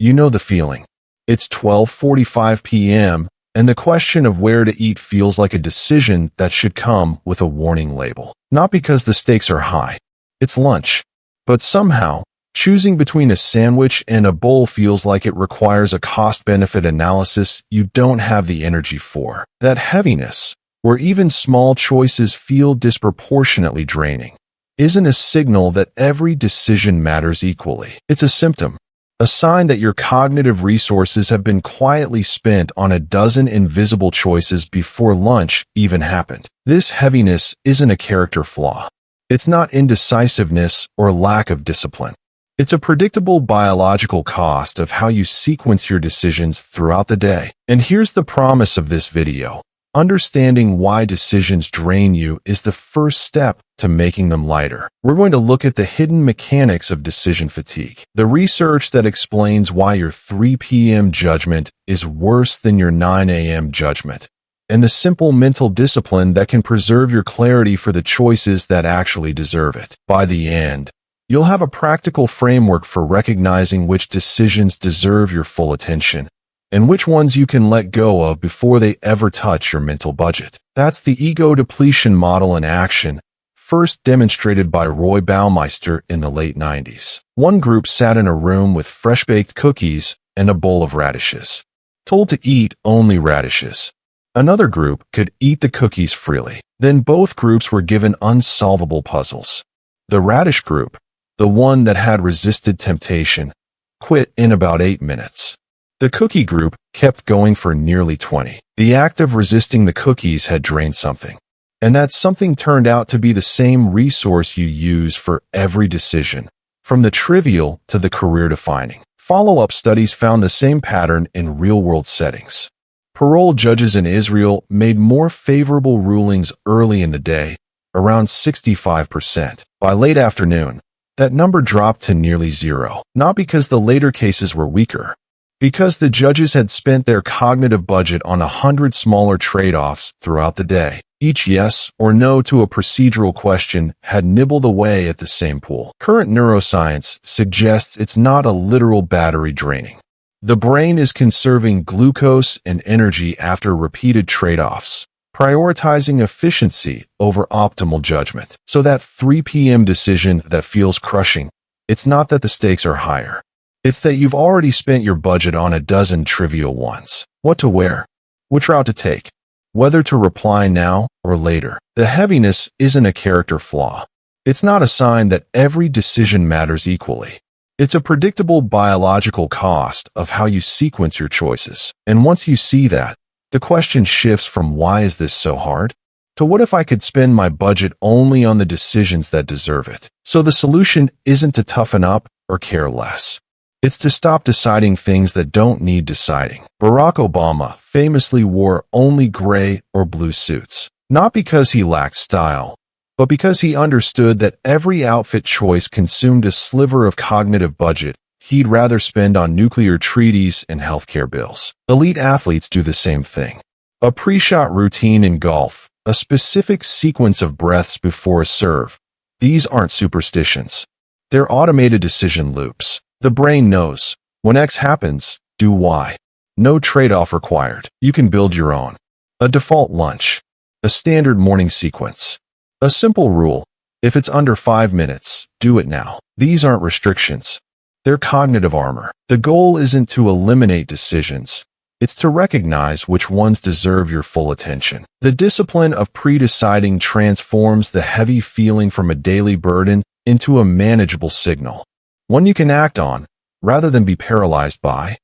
You know the feeling. It's 12:45 p.m., and the question of where to eat feels like a decision that should come with a warning label. Not because the stakes are high. It's lunch. But somehow, choosing between a sandwich and a bowl feels like it requires a cost-benefit analysis you don't have the energy for. That heaviness, where even small choices feel disproportionately draining, isn't a signal that every decision matters equally. It's a symptom. A sign that your cognitive resources have been quietly spent on a dozen invisible choices before lunch even happened. This heaviness isn't a character flaw. It's not indecisiveness or lack of discipline. It's a predictable biological cost of how you sequence your decisions throughout the day. And here's the promise of this video. Understanding why decisions drain you is the first step to making them lighter. We're going to look at the hidden mechanics of decision fatigue, the research that explains why your 3 p.m. judgment is worse than your 9 a.m. judgment, and the simple mental discipline that can preserve your clarity for the choices that actually deserve it. By the end, you'll have a practical framework for recognizing which decisions deserve your full attention and which ones you can let go of before they ever touch your mental budget. That's the ego depletion model in action, first demonstrated by Roy Baumeister in the late 90s. One group sat in a room with fresh-baked cookies and a bowl of radishes, told to eat only radishes. Another group could eat the cookies freely. Then both groups were given unsolvable puzzles. The radish group, the one that had resisted temptation, quit in about 8 minutes. The cookie group kept going for nearly 20. The act of resisting the cookies had drained something. And that something turned out to be the same resource you use for every decision, from the trivial to the career-defining. Follow-up studies found the same pattern in real-world settings. Parole judges in Israel made more favorable rulings early in the day, around 65%. By late afternoon, that number dropped to nearly zero. Not because the later cases were weaker, because the judges had spent their cognitive budget on 100 smaller trade-offs throughout the day. Each yes or no to a procedural question had nibbled away at the same pool. Current neuroscience suggests it's not a literal battery draining. The brain is conserving glucose and energy after repeated trade-offs, prioritizing efficiency over optimal judgment. So that 3 p.m. decision that feels crushing, it's not that the stakes are higher. It's that you've already spent your budget on a dozen trivial ones. What to wear, which route to take, whether to reply now or later. The heaviness isn't a character flaw. It's not a sign that every decision matters equally. It's a predictable biological cost of how you sequence your choices. And once you see that, the question shifts from why is this so hard to what if I could spend my budget only on the decisions that deserve it. So the solution isn't to toughen up or care less. It's to stop deciding things that don't need deciding. Barack Obama famously wore only gray or blue suits, not because he lacked style, but because he understood that every outfit choice consumed a sliver of cognitive budget he'd rather spend on nuclear treaties and healthcare bills. Elite athletes do the same thing. A pre-shot routine in golf, a specific sequence of breaths before a serve. These aren't superstitions. They're automated decision loops. The brain knows, when X happens, do Y. No trade-off required. You can build your own. A default lunch. A standard morning sequence. A simple rule. If it's under 5 minutes, do it now. These aren't restrictions. They're cognitive armor. The goal isn't to eliminate decisions. It's to recognize which ones deserve your full attention. The discipline of pre-deciding transforms the heavy feeling from a daily burden into a manageable signal, one you can act on, rather than be paralyzed by.